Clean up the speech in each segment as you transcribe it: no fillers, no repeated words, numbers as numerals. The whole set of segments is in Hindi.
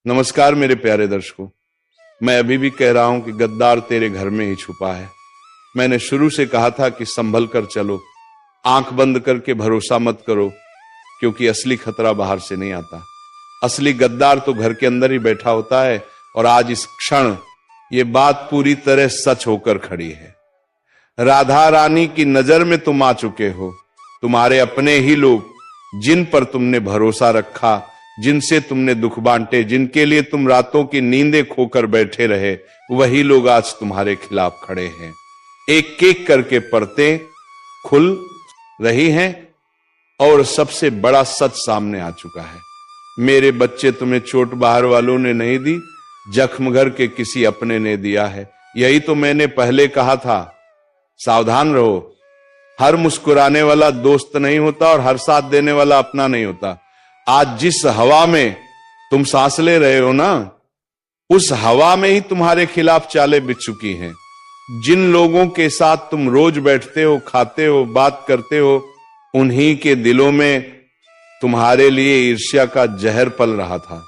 नमस्कार मेरे प्यारे दर्शकों, मैं अभी भी कह रहा हूं कि गद्दार तेरे घर में ही छुपा है। मैंने शुरू से कहा था कि संभल कर चलो, आंख बंद करके भरोसा मत करो, क्योंकि असली खतरा बाहर से नहीं आता। असली गद्दार तो घर के अंदर ही बैठा होता है। और आज इस क्षण ये बात पूरी तरह सच होकर खड़ी है। राधा रानी की नजर में तुम आ चुके हो। तुम्हारे अपने ही लोग, जिन पर तुमने भरोसा रखा, जिनसे तुमने दुख बांटे, जिनके लिए तुम रातों की नींदें खोकर बैठे रहे, वही लोग आज तुम्हारे खिलाफ खड़े हैं। एक एक करके परतें खुल रही हैं और सबसे बड़ा सच सामने आ चुका है। मेरे बच्चे, तुम्हें चोट बाहर वालों ने नहीं दी, जख्म घर के किसी अपने ने दिया है। यही तो मैंने पहले कहा था, सावधान रहो। हर मुस्कुराने वाला दोस्त नहीं होता और हर साथ देने वाला अपना नहीं होता। आज जिस हवा में तुम सांस ले रहे हो ना, उस हवा में ही तुम्हारे खिलाफ चालें बिछ चुकी हैं। जिन लोगों के साथ तुम रोज बैठते हो, खाते हो, बात करते हो, उन्हीं के दिलों में तुम्हारे लिए ईर्ष्या का जहर पल रहा था।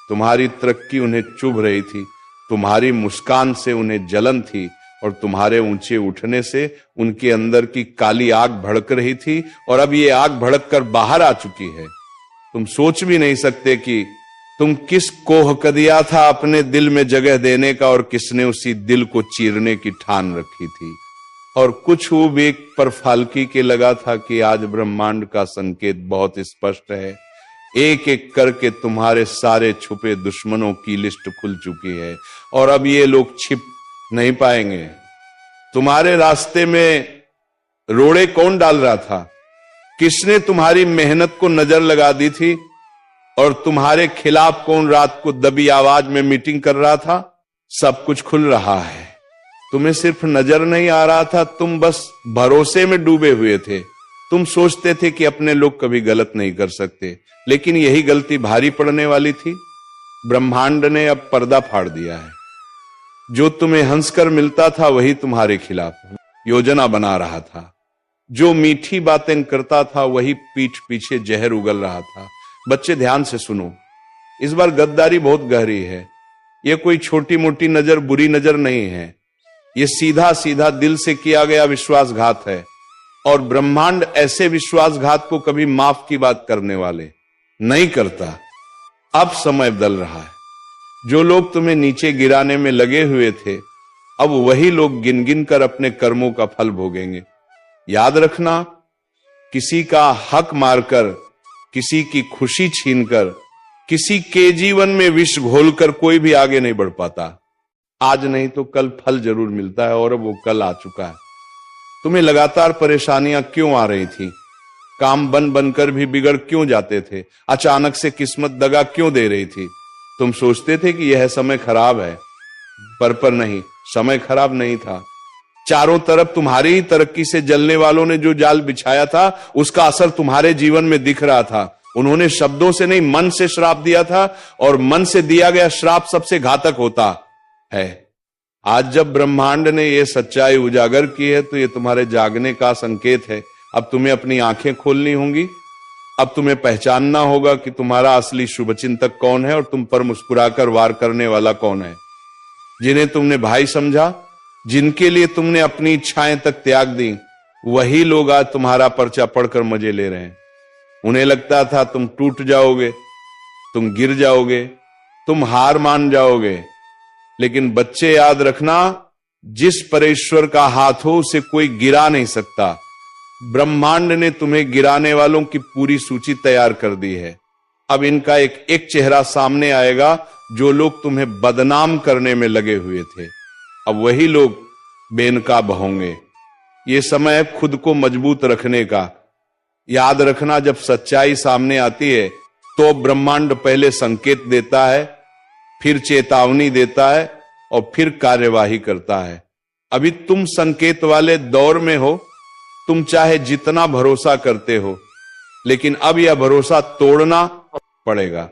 तुम्हारी तरक्की उन्हें चुभ रही थी, तुम्हारी मुस्कान से उन्हें जलन थी, और तुम्हारे ऊंचे उठने से उनके अंदर की काली आग भड़क रही थी। और अब ये आग भड़क कर बाहर आ चुकी है। तुम सोच भी नहीं सकते कि तुम किस कोह कदिया था अपने दिल में जगह देने का, और किसने उसी दिल को चीरने की ठान रखी थी। और कुछ ऊब एक पर फाल्की के लगा था कि आज ब्रह्मांड का संकेत बहुत स्पष्ट है। एक एक करके तुम्हारे सारे छुपे दुश्मनों की लिस्ट खुल चुकी है, और अब ये लोग छिप नहीं पाएंगे। तुम्हारे रास्ते में रोड़े कौन डाल रहा था? किसने तुम्हारी मेहनत को नजर लगा दी थी? और तुम्हारे खिलाफ कौन रात को दबी आवाज में मीटिंग कर रहा था? सब कुछ खुल रहा है। तुम्हें सिर्फ नजर नहीं आ रहा था, तुम बस भरोसे में डूबे हुए थे। तुम सोचते थे कि अपने लोग कभी गलत नहीं कर सकते, लेकिन यही गलती भारी पड़ने वाली थी। ब्रह्मांड ने अब पर्दा फाड़ दिया है। जो तुम्हें हंसकर मिलता था वही तुम्हारे खिलाफ योजना बना रहा था। जो मीठी बातें करता था वही पीठ पीछे जहर उगल रहा था। बच्चे, ध्यान से सुनो, इस बार गद्दारी बहुत गहरी है। यह कोई छोटी मोटी नजर, बुरी नजर नहीं है। यह सीधा सीधा दिल से किया गया विश्वासघात है। और ब्रह्मांड ऐसे विश्वासघात को कभी माफ की बात करने वाले नहीं करता। अब समय बदल रहा है। जो लोग तुम्हें नीचे गिराने में लगे हुए थे, अब वही लोग गिन गिन कर अपने कर्मों का फल भोगेंगे। याद रखना, किसी का हक मारकर, किसी की खुशी छीनकर, किसी के जीवन में विष घोलकर कोई भी आगे नहीं बढ़ पाता। आज नहीं तो कल फल जरूर मिलता है, और अब वो कल आ चुका है। तुम्हें लगातार परेशानियां क्यों आ रही थी? काम बन बनकर भी बिगड़ क्यों जाते थे? अचानक से किस्मत दगा क्यों दे रही थी? तुम सोचते थे कि यह समय खराब है, पर नहीं, समय खराब नहीं था। चारों तरफ तुम्हारी ही तरक्की से जलने वालों ने जो जाल बिछाया था, उसका असर तुम्हारे जीवन में दिख रहा था। उन्होंने शब्दों से नहीं, मन से श्राप दिया था, और मन से दिया गया श्राप सबसे घातक होता है। आज जब ब्रह्मांड ने यह सच्चाई उजागर की है, तो यह तुम्हारे जागने का संकेत है। अब तुम्हें अपनी आंखें खोलनी होंगी। अब तुम्हें पहचानना होगा कि तुम्हारा असली शुभचिंतक कौन है, और तुम पर मुस्कुराकर वार करने वाला कौन है। जिन्हें तुमने भाई समझा, जिनके लिए तुमने अपनी इच्छाएं तक त्याग दी, वही लोग आज तुम्हारा पर्चा पढ़कर मजे ले रहे हैं। उन्हें लगता था तुम टूट जाओगे, तुम गिर जाओगे, तुम हार मान जाओगे। लेकिन बच्चे, याद रखना, जिस परेश्वर का हाथ हो उसे कोई गिरा नहीं सकता। ब्रह्मांड ने तुम्हें गिराने वालों की पूरी सूची तैयार कर दी है। अब इनका एक एक चेहरा सामने आएगा। जो लोग तुम्हें बदनाम करने में लगे हुए थे, अब वही लोग बेनकाब होंगे। ये समय है खुद को मजबूत रखने का। याद रखना, जब सच्चाई सामने आती है तो ब्रह्मांड पहले संकेत देता है, फिर चेतावनी देता है, और फिर कार्यवाही करता है। अभी तुम संकेत वाले दौर में हो। तुम चाहे जितना भरोसा करते हो, लेकिन अब यह भरोसा तोड़ना पड़ेगा।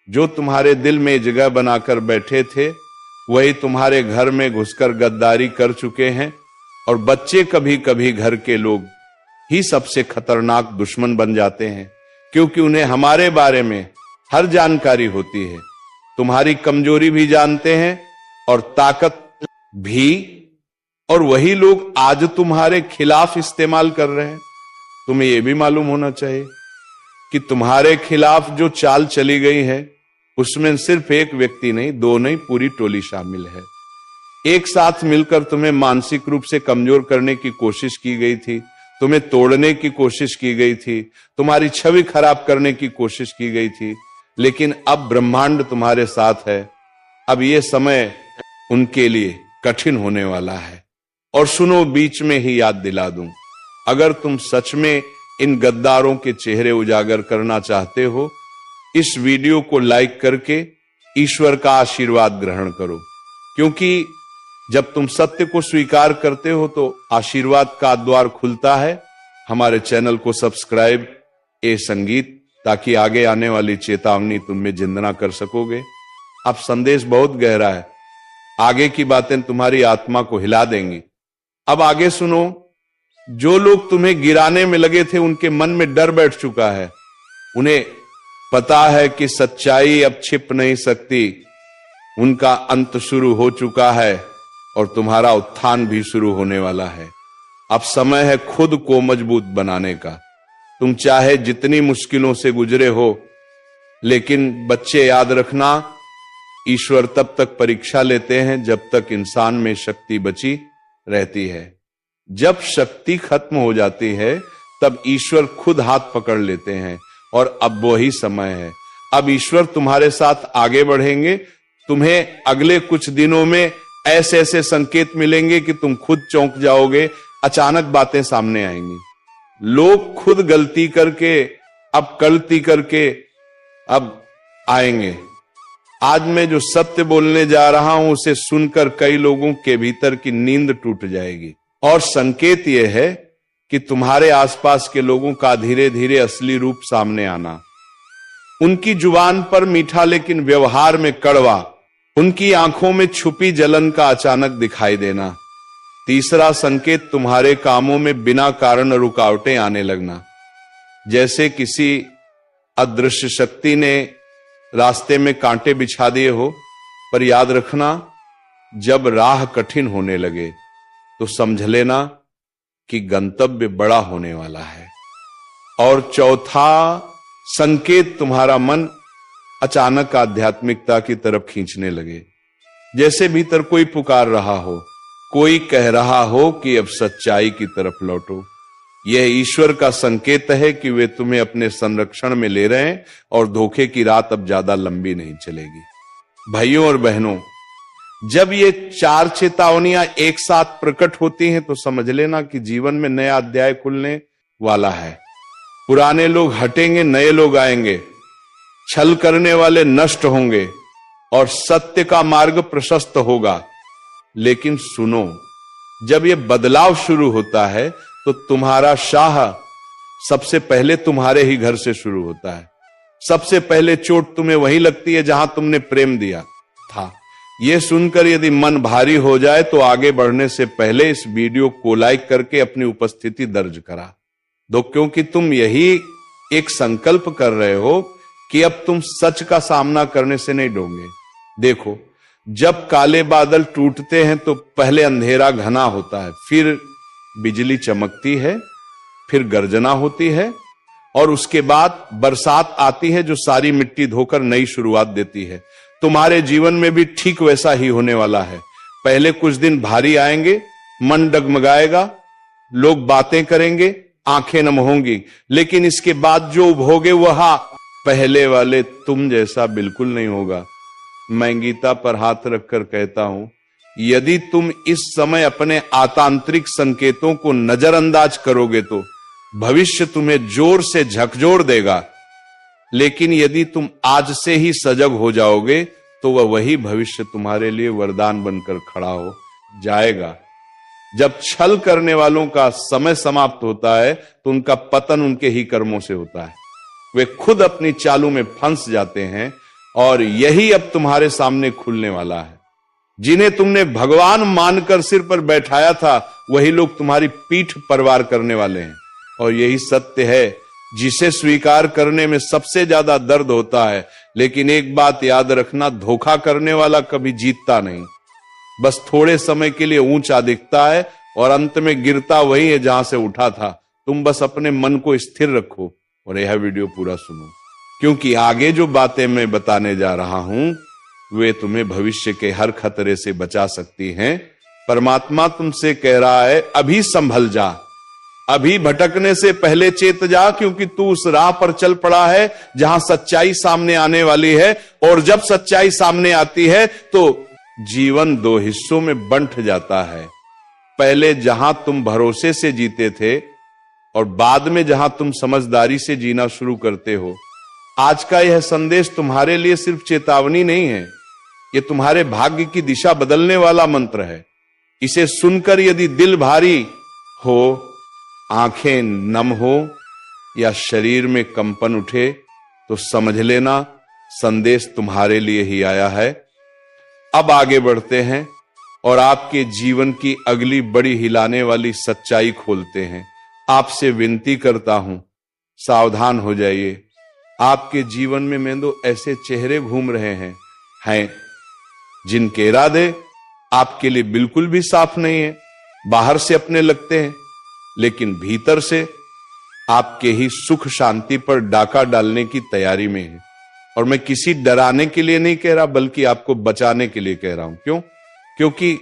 जो तुम्हारे दिल में जगह बनाकर बैठे थे, वही तुम्हारे घर में घुसकर गद्दारी कर चुके हैं। और बच्चे, कभी कभी घर के लोग ही सबसे खतरनाक दुश्मन बन जाते हैं, क्योंकि उन्हें हमारे बारे में हर जानकारी होती है। तुम्हारी कमजोरी भी जानते हैं और ताकत भी, और वही लोग आज तुम्हारे खिलाफ इस्तेमाल कर रहे हैं। तुम्हें यह भी मालूम होना चाहिए कि तुम्हारे खिलाफ जो चाल चली गई है उसमें सिर्फ एक व्यक्ति नहीं, दो नहीं, पूरी टोली शामिल है। एक साथ मिलकर तुम्हें मानसिक रूप से कमजोर करने की कोशिश की गई थी, तुम्हें तोड़ने की कोशिश की गई थी, तुम्हारी छवि खराब करने की कोशिश की गई थी, लेकिन अब ब्रह्मांड तुम्हारे साथ है। अब यह समय उनके लिए कठिन होने वाला है। और सुनो, बीच में ही याद दिला दूं, अगर तुम सच में इन गद्दारों के चेहरे उजागर करना चाहते हो, इस वीडियो को लाइक करके ईश्वर का आशीर्वाद ग्रहण करो, क्योंकि जब तुम सत्य को स्वीकार करते हो तो आशीर्वाद का द्वार खुलता है। हमारे चैनल को सब्सक्राइब ए संगीत, ताकि आगे आने वाली चेतावनी तुम में जिंदना कर सकोगे। अब संदेश बहुत गहरा है, आगे की बातें तुम्हारी आत्मा को हिला देंगी। अब आगे सुनो, जो लोग तुम्हें गिराने में लगे थे उनके मन में डर बैठ चुका है। उन्हें पता है कि सच्चाई अब छिप नहीं सकती, उनका अंत शुरू हो चुका है और तुम्हारा उत्थान भी शुरू होने वाला है। अब समय है खुद को मजबूत बनाने का। तुम चाहे जितनी मुश्किलों से गुजरे हो, लेकिन बच्चे याद रखना, ईश्वर तब तक परीक्षा लेते हैं जब तक इंसान में शक्ति बची रहती है। जब शक्ति खत्म हो जाती है तब ईश्वर खुद हाथ पकड़ लेते हैं, और अब वही समय है। अब ईश्वर तुम्हारे साथ आगे बढ़ेंगे। तुम्हें अगले कुछ दिनों में ऐसे ऐसे संकेत मिलेंगे कि तुम खुद चौंक जाओगे। अचानक बातें सामने आएंगी, लोग खुद गलती करके, अब गलती करके अब आएंगे। आज मैं जो सत्य बोलने जा रहा हूं उसे सुनकर कई लोगों के भीतर की नींद टूट जाएगी, और संकेत यह है कि तुम्हारे आसपास के लोगों का धीरे धीरे असली रूप सामने आना। उनकी जुबान पर मीठा लेकिन व्यवहार में कड़वा, उनकी आंखों में छुपी जलन का अचानक दिखाई देना। तीसरा संकेत, तुम्हारे कामों में बिना कारण रुकावटें आने लगना, जैसे किसी अदृश्य शक्ति ने रास्ते में कांटे बिछा दिए हो। पर याद रखना, जब राह कठिन होने लगे तो समझ लेना कि गंतव्य बड़ा होने वाला है। और चौथा संकेत, तुम्हारा मन अचानक आध्यात्मिकता की तरफ खींचने लगे, जैसे भीतर कोई पुकार रहा हो, कोई कह रहा हो कि अब सच्चाई की तरफ लौटो। यह ईश्वर का संकेत है कि वे तुम्हें अपने संरक्षण में ले रहे हैं और धोखे की रात अब ज्यादा लंबी नहीं चलेगी। भाइयों और बहनों, जब ये चार चेतावनियां एक साथ प्रकट होती हैं तो समझ लेना कि जीवन में नया अध्याय खुलने वाला है। पुराने लोग हटेंगे, नए लोग आएंगे, छल करने वाले नष्ट होंगे और सत्य का मार्ग प्रशस्त होगा। लेकिन सुनो, जब ये बदलाव शुरू होता है तो तुम्हारा शाह सबसे पहले तुम्हारे ही घर से शुरू होता है। सबसे पहले चोट तुम्हें वहीं लगती है जहां तुमने प्रेम दिया था। यह सुनकर यदि मन भारी हो जाए तो आगे बढ़ने से पहले इस वीडियो को लाइक करके अपनी उपस्थिति दर्ज करा दो, क्योंकि तुम यही एक संकल्प कर रहे हो कि अब तुम सच का सामना करने से नहीं डरोगे। देखो, जब काले बादल टूटते हैं तो पहले अंधेरा घना होता है, फिर बिजली चमकती है, फिर गर्जना होती है, और उसके बाद बरसात आती है जो सारी मिट्टी धोकर नई शुरुआत देती है। तुम्हारे जीवन में भी ठीक वैसा ही होने वाला है। पहले कुछ दिन भारी आएंगे, मन डगमगाएगा, लोग बातें करेंगे, आंखें नम होंगी, लेकिन इसके बाद जो उभोगे वह पहले वाले तुम जैसा बिल्कुल नहीं होगा। मैं गीता पर हाथ रखकर कहता हूं, यदि तुम इस समय अपने आतांत्रिक संकेतों को नजरअंदाज करोगे तो भविष्य तुम्हें जोर से झकझोर देगा, लेकिन यदि तुम आज से ही सजग हो जाओगे तो वही भविष्य तुम्हारे लिए वरदान बनकर खड़ा हो जाएगा। जब छल करने वालों का समय समाप्त होता है तो उनका पतन उनके ही कर्मों से होता है। वे खुद अपनी चालों में फंस जाते हैं, और यही अब तुम्हारे सामने खुलने वाला है। जिन्हें तुमने भगवान मानकर सिर पर बैठाया था वही लोग तुम्हारी पीठ परवार करने वाले हैं। और यही सत्य है जिसे स्वीकार करने में सबसे ज्यादा दर्द होता है। लेकिन एक बात याद रखना, धोखा करने वाला कभी जीतता नहीं, बस थोड़े समय के लिए ऊंचा दिखता है और अंत में गिरता वही है जहां से उठा था। तुम बस अपने मन को स्थिर रखो और यह वीडियो पूरा सुनो, क्योंकि आगे जो बातें मैं बताने जा रहा हूं वे तुम्हें भविष्य के हर खतरे से बचा सकती हैं। परमात्मा तुमसे कह रहा है, अभी संभल जा, अभी भटकने से पहले चेत जा, क्योंकि तू उस राह पर चल पड़ा है जहां सच्चाई सामने आने वाली है। और जब सच्चाई सामने आती है तो जीवन दो हिस्सों में बंट जाता है। पहले जहां तुम भरोसे से जीते थे और बाद में जहां तुम समझदारी से जीना शुरू करते हो। आज का यह संदेश तुम्हारे लिए सिर्फ चेतावनी नहीं है, यह तुम्हारे भाग्य की दिशा बदलने वाला मंत्र है। इसे सुनकर यदि दिल भारी हो, आंखें नम हो या शरीर में कंपन उठे तो समझ लेना संदेश तुम्हारे लिए ही आया है। अब आगे बढ़ते हैं और आपके जीवन की अगली बड़ी हिलाने वाली सच्चाई खोलते हैं। आपसे विनती करता हूं, सावधान हो जाइए। आपके जीवन में मेंदो ऐसे चेहरे घूम रहे हैं जिनके इरादे आपके लिए बिल्कुल भी साफ नहीं है। बाहर से अपने लगते हैं लेकिन भीतर से आपके ही सुख शांति पर डाका डालने की तैयारी में है। और मैं किसी डराने के लिए नहीं कह रहा, बल्कि आपको बचाने के लिए कह रहा हूं। क्यों? क्योंकि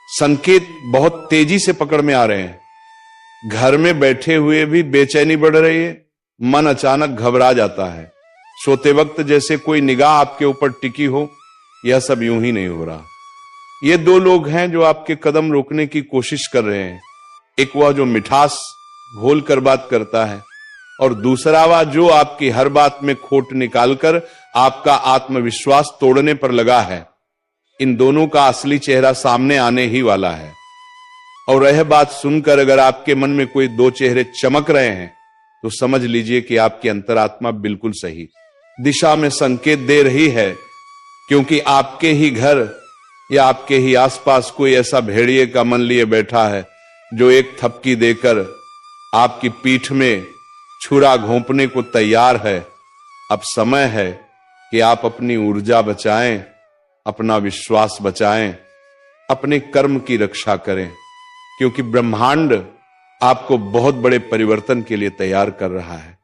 संकेत बहुत तेजी से पकड़ में आ रहे हैं। घर में बैठे हुए भी बेचैनी बढ़ रही है, मन अचानक घबरा जाता है, सोते वक्त जैसे कोई निगाह आपके ऊपर टिकी हो। यह सब यूं ही नहीं हो रहा। ये दो लोग हैं जो आपके कदम रोकने की कोशिश कर रहे हैं। एक वह जो मिठास घोल कर बात करता है और दूसरा वह जो आपकी हर बात में खोट निकालकर आपका आत्मविश्वास तोड़ने पर लगा है। इन दोनों का असली चेहरा सामने आने ही वाला है। और यह बात सुनकर अगर आपके मन में कोई दो चेहरे चमक रहे हैं तो समझ लीजिए कि आपकी अंतरात्मा बिल्कुल सही दिशा में संकेत दे रही है, क्योंकि आपके ही घर या आपके ही आसपास कोई ऐसा भेड़िए का मन लिए बैठा है जो एक थपकी देकर आपकी पीठ में छुरा घोंपने को तैयार है। अब समय है कि आप अपनी ऊर्जा बचाएं, अपना विश्वास बचाएं, अपने कर्म की रक्षा करें, क्योंकि ब्रह्मांड आपको बहुत बड़े परिवर्तन के लिए तैयार कर रहा है।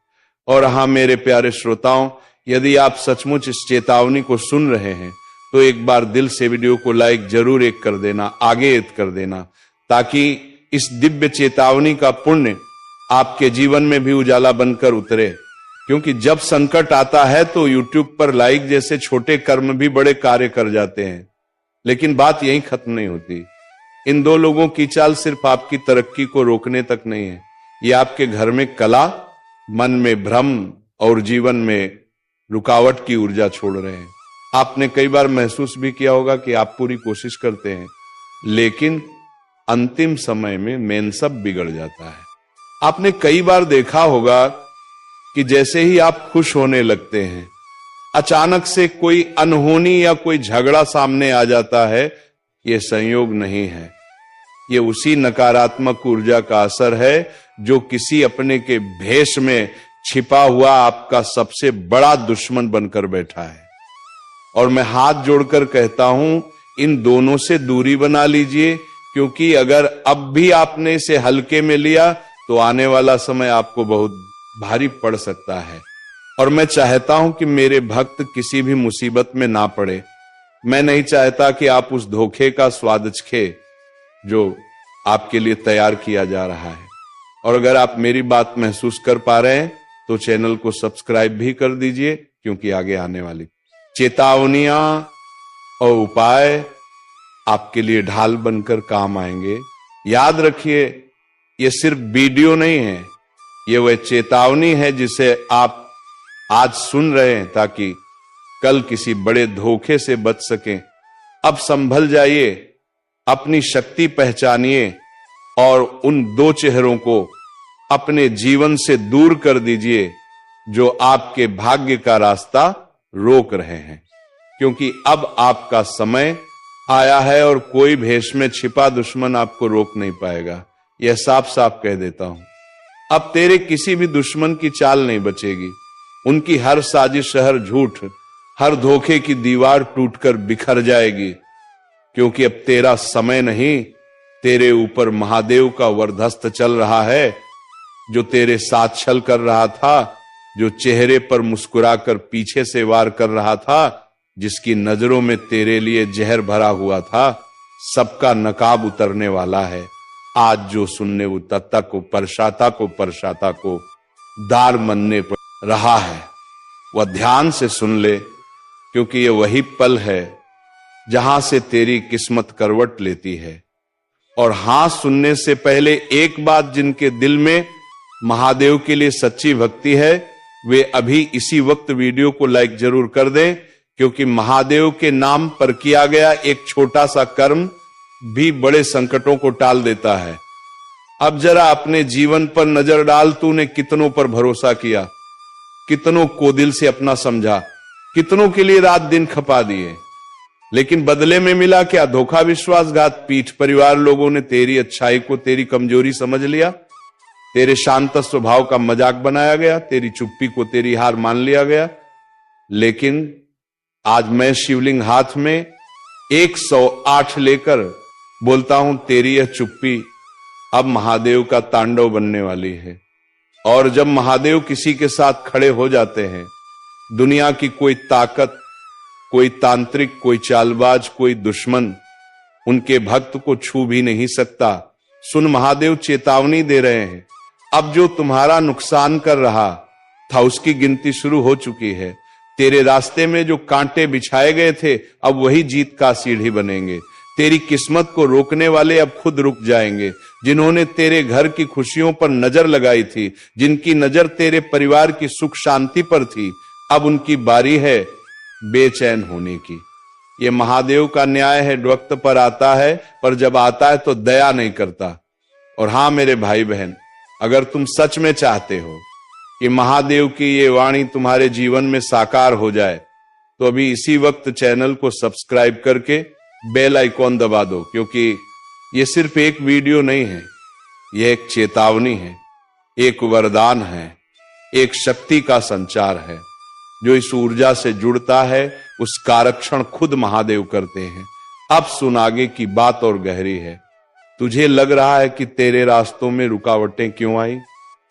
और हां मेरे प्यारे श्रोताओं, यदि आप सचमुच इस चेतावनी को सुन रहे हैं तो एक बार दिल से वीडियो को लाइक जरूर एक कर देना, आगे एक कर देना, ताकि इस दिव्य चेतावनी का पुण्य आपके जीवन में भी उजाला बनकर उतरे। क्योंकि जब संकट आता है तो YouTube पर लाइक जैसे छोटे कर्म भी बड़े कार्य कर जाते हैं। लेकिन बात यहीं खत्म नहीं होती। इन दो लोगों की चाल सिर्फ आपकी तरक्की को रोकने तक नहीं है, ये आपके घर में कला, मन में भ्रम और जीवन में रुकावट की ऊर्जा छोड़ रहे हैं। आपने कई बार महसूस भी किया होगा कि आप पूरी कोशिश करते हैं लेकिन अंतिम समय में मेन सब बिगड़ जाता है। आपने कई बार देखा होगा कि जैसे ही आप खुश होने लगते हैं अचानक से कोई अनहोनी या कोई झगड़ा सामने आ जाता है। यह संयोग नहीं है, ये उसी नकारात्मक ऊर्जा का असर है जो किसी अपने के भेष में छिपा हुआ आपका सबसे बड़ा दुश्मन बनकर बैठा है। और मैं हाथ जोड़कर कहता हूं, इन दोनों से दूरी बना लीजिए, क्योंकि अगर अब भी आपने इसे हल्के में लिया तो आने वाला समय आपको बहुत भारी पड़ सकता है। और मैं चाहता हूं कि मेरे भक्त किसी भी मुसीबत में ना पड़े। मैं नहीं चाहता कि आप उस धोखे का स्वाद चखे जो आपके लिए तैयार किया जा रहा है। और अगर आप मेरी बात महसूस कर पा रहे हैं तो चैनल को सब्सक्राइब भी कर दीजिए, क्योंकि आगे आने वाली चेतावनियां और उपाय आपके लिए ढाल बनकर काम आएंगे। याद रखिए, ये सिर्फ वीडियो नहीं है, ये वह चेतावनी है जिसे आप आज सुन रहे हैं ताकि कल किसी बड़े धोखे से बच सकें। अब संभल जाइए, अपनी शक्ति पहचानिए और उन दो चेहरों को अपने जीवन से दूर कर दीजिए जो आपके भाग्य का रास्ता रोक रहे हैं। क्योंकि अब आपका समय आया है और कोई भेष में छिपा दुश्मन आपको रोक नहीं पाएगा। यह साफ साफ कह देता हूं। अब तेरे किसी भी दुश्मन की चाल नहीं बचेगी। उनकी हर साजिश, हर झूठ, हर धोखे की दीवार टूटकर बिखर जाएगी, क्योंकि अब तेरा समय नहीं, तेरे ऊपर महादेव का वरदहस्त चल रहा है, जो तेरे साथ छल कर रहा था, जो चेहरे पर मुस्कुराकर पीछे से वार कर रहा था, जिसकी नजरों में तेरे लिए जहर भरा हुआ था, सबका नकाब उतरने वाला है। आज जो सुनने वो तत्ता को परशाता को दार मनने पर रहा है, वह ध्यान से सुन ले, क्योंकि ये वही पल है जहां से तेरी किस्मत करवट लेती है। और हां, सुनने से पहले एक बात, जिनके दिल में महादेव के लिए सच्ची भक्ति है, वे अभी इसी वक्त वीडियो को लाइक जरूर कर दें, क्योंकि महादेव के नाम पर किया गया एक छोटा सा कर्म भी बड़े संकटों को टाल देता है। अब जरा अपने जीवन पर नजर डाल, तूने कितनों पर भरोसा किया, कितनों को दिल से अपना समझा, कितनों के लिए रात दिन खपा दिए, लेकिन बदले में मिला क्या? धोखा, विश्वासघात, पीठ। परिवार लोगों ने तेरी अच्छाई को तेरी कमजोरी समझ लिया, तेरे शांत स्वभाव का मजाक बनाया गया, तेरी चुप्पी को तेरी हार मान लिया गया। लेकिन आज मैं शिवलिंग हाथ में 108 लेकर बोलता हूं, तेरी यह चुप्पी अब महादेव का तांडव बनने वाली है। और जब महादेव किसी के साथ खड़े हो जाते हैं, दुनिया की कोई ताकत, कोई तांत्रिक, कोई चालबाज, कोई दुश्मन उनके भक्त को छू भी नहीं सकता। सुन, महादेव चेतावनी दे रहे हैं। अब जो तुम्हारा नुकसान कर रहा था, उसकी गिनती शुरू हो चुकी है। तेरे रास्ते में जो कांटे बिछाए गए थे, अब वही जीत का सीढ़ी बनेंगे। तेरी किस्मत को रोकने वाले अब खुद रुक जाएंगे। जिन्होंने तेरे घर की खुशियों पर नजर लगाई थी, जिनकी नजर तेरे परिवार की सुख शांति पर थी, अब उनकी बारी है बेचैन होने की। ये महादेव का न्याय है, वक्त पर आता है, पर जब आता है तो दया नहीं करता। और हां मेरे भाई बहन, अगर तुम सच में चाहते हो कि महादेव की ये वाणी तुम्हारे जीवन में साकार हो जाए, तो अभी इसी वक्त चैनल को सब्सक्राइब करके बेल आइकॉन दबा दो, क्योंकि ये सिर्फ एक वीडियो नहीं है, यह एक चेतावनी है, एक वरदान है, एक शक्ति का संचार है। जो इस ऊर्जा से जुड़ता है, उसका आरक्षण खुद महादेव करते हैं। अब सुन, आगे की बात और गहरी है। तुझे लग रहा है कि तेरे रास्तों में रुकावटें क्यों आई?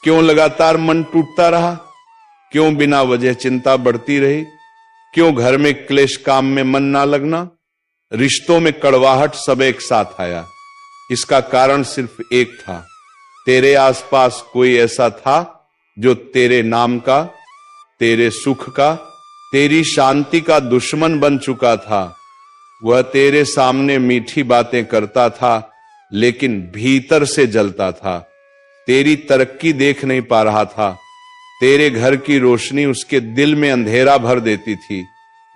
क्यों लगातार मन टूटता रहा? क्यों बिना वजह चिंता बढ़ती रही? क्यों घर में क्लेश, काम में मन ना लगना, रिश्तों में कड़वाहट सब एक साथ आया? इसका कारण सिर्फ एक था, तेरे आसपास कोई ऐसा था जो तेरे नाम का, तेरे सुख का, तेरी शांति का दुश्मन बन चुका था। वह तेरे सामने मीठी बातें करता था, लेकिन भीतर से जलता था। तेरी तरक्की देख नहीं पा रहा था, तेरे घर की रोशनी उसके दिल में अंधेरा भर देती थी।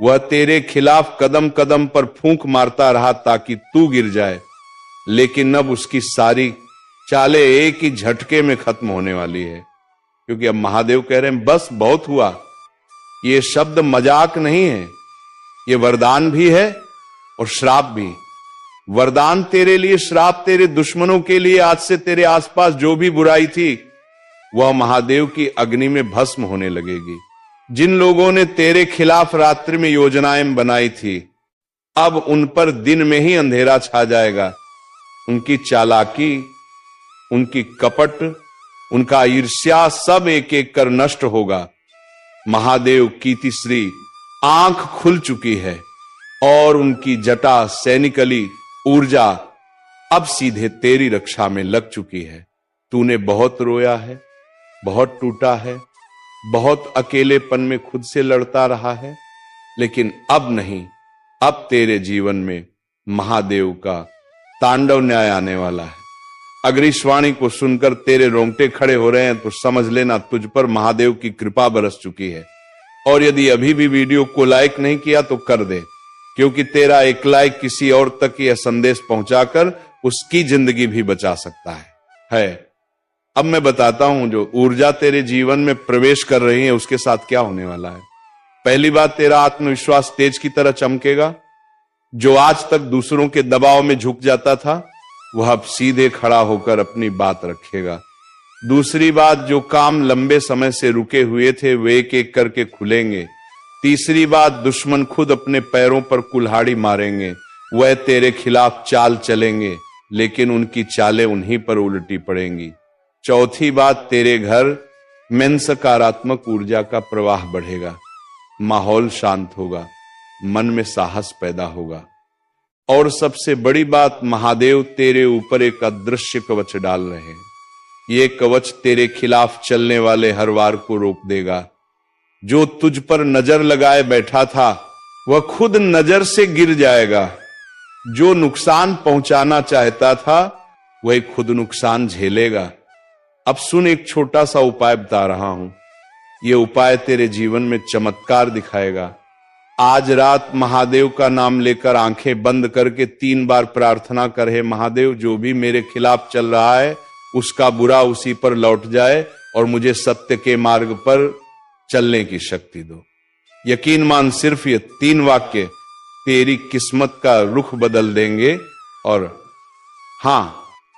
वह तेरे खिलाफ कदम कदम पर फूंक मारता रहा ताकि तू गिर जाए, लेकिन अब उसकी सारी चालें एक ही झटके में खत्म होने वाली है, क्योंकि अब महादेव कह रहे हैं, बस बहुत हुआ। ये शब्द मजाक नहीं है, ये वरदान भी है और श्राप भी। वरदान तेरे लिए, श्राप तेरे दुश्मनों के लिए। आज से तेरे आसपास जो भी बुराई थी, वह महादेव की अग्नि में भस्म होने लगेगी। जिन लोगों ने तेरे खिलाफ रात्रि में योजनाएं बनाई थी, अब उन पर दिन में ही अंधेरा छा जाएगा। उनकी चालाकी, उनकी कपट, उनका ईर्ष्या सब एक एक कर नष्ट होगा। महादेव की तीसरी आंख खुल चुकी है और उनकी जटा, सैनिकली ऊर्जा अब सीधे तेरी रक्षा में लग चुकी है। तूने बहुत रोया है, बहुत टूटा है, बहुत अकेलेपन में खुद से लड़ता रहा है, लेकिन अब नहीं, अब तेरे जीवन में महादेव का तांडव न्याय आने वाला है। अगर इस वाणी को सुनकर तेरे रोंगटे खड़े हो रहे हैं, तो समझ लेना तुझ पर महादेव की कृपा बरस चुकी है। और यदि अभी भी वीडियो को लाइक नहीं किया तो कर दे, क्योंकि तेरा एक लाइक किसी और तक यह संदेश पहुंचाकर उसकी जिंदगी भी बचा सकता है। अब मैं बताता हूं, जो ऊर्जा तेरे जीवन में प्रवेश कर रही है उसके साथ क्या होने वाला है। पहली बात, तेरा आत्मविश्वास तेज की तरह चमकेगा। जो आज तक दूसरों के दबाव में झुक जाता था, वह अब सीधे खड़ा होकर अपनी बात रखेगा। दूसरी बात, जो काम लंबे समय से रुके हुए थे वे एक एक करके खुलेंगे। तीसरी बात, दुश्मन खुद अपने पैरों पर कुल्हाड़ी मारेंगे, वह तेरे खिलाफ चाल चलेंगे, लेकिन उनकी चालें उन्हीं पर उल्टी पड़ेंगी। चौथी बात, तेरे घर में सकारात्मक ऊर्जा का प्रवाह बढ़ेगा, माहौल शांत होगा, मन में साहस पैदा होगा। और सबसे बड़ी बात, महादेव तेरे ऊपर एक अदृश्य कवच डाल रहे हैं। ये कवच तेरे खिलाफ चलने वाले हर वार को रोक देगा। जो तुझ पर नजर लगाए बैठा था वह खुद नजर से गिर जाएगा। जो नुकसान पहुंचाना चाहता था वह खुद नुकसान झेलेगा। अब सुन, एक छोटा सा उपाय बता रहा हूं। यह उपाय तेरे जीवन में चमत्कार दिखाएगा। आज रात महादेव का नाम लेकर आंखें बंद करके 3 बार प्रार्थना कर, हे महादेव, जो भी मेरे खिलाफ चल रहा है उसका बुरा उसी पर लौट जाए और मुझे सत्य के मार्ग पर चलने की शक्ति दो। यकीन मान, सिर्फ ये 3 वाक्य तेरी किस्मत का रुख बदल देंगे। और हां,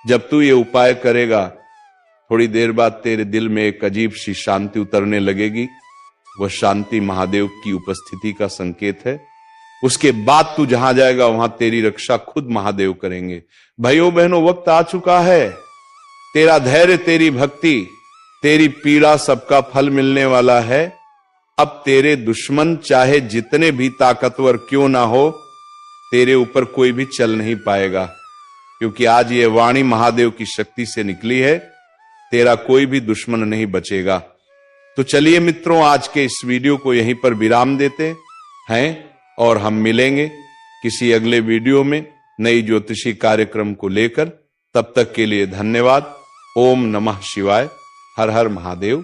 जब तू ये उपाय करेगा थोड़ी देर बाद तेरे दिल में एक अजीब सी शांति उतरने लगेगी। वह शांति महादेव की उपस्थिति का संकेत है। उसके बाद तू जहां जाएगा वहां तेरी रक्षा खुद महादेव करेंगे। भाइयों बहनों, वक्त आ चुका है। तेरा धैर्य, तेरी भक्ति, तेरी पीड़ा सबका फल मिलने वाला है। अब तेरे दुश्मन चाहे जितने भी ताकतवर क्यों ना हो, तेरे ऊपर कोई भी चल नहीं पाएगा, क्योंकि आज ये वाणी महादेव की शक्ति से निकली है। तेरा कोई भी दुश्मन नहीं बचेगा। तो चलिए मित्रों, आज के इस वीडियो को यहीं पर विराम देते हैं और हम मिलेंगे किसी अगले वीडियो में नई ज्योतिषी कार्यक्रम को लेकर। तब तक के लिए धन्यवाद। ओम नमः शिवाय। हर हर महादेव।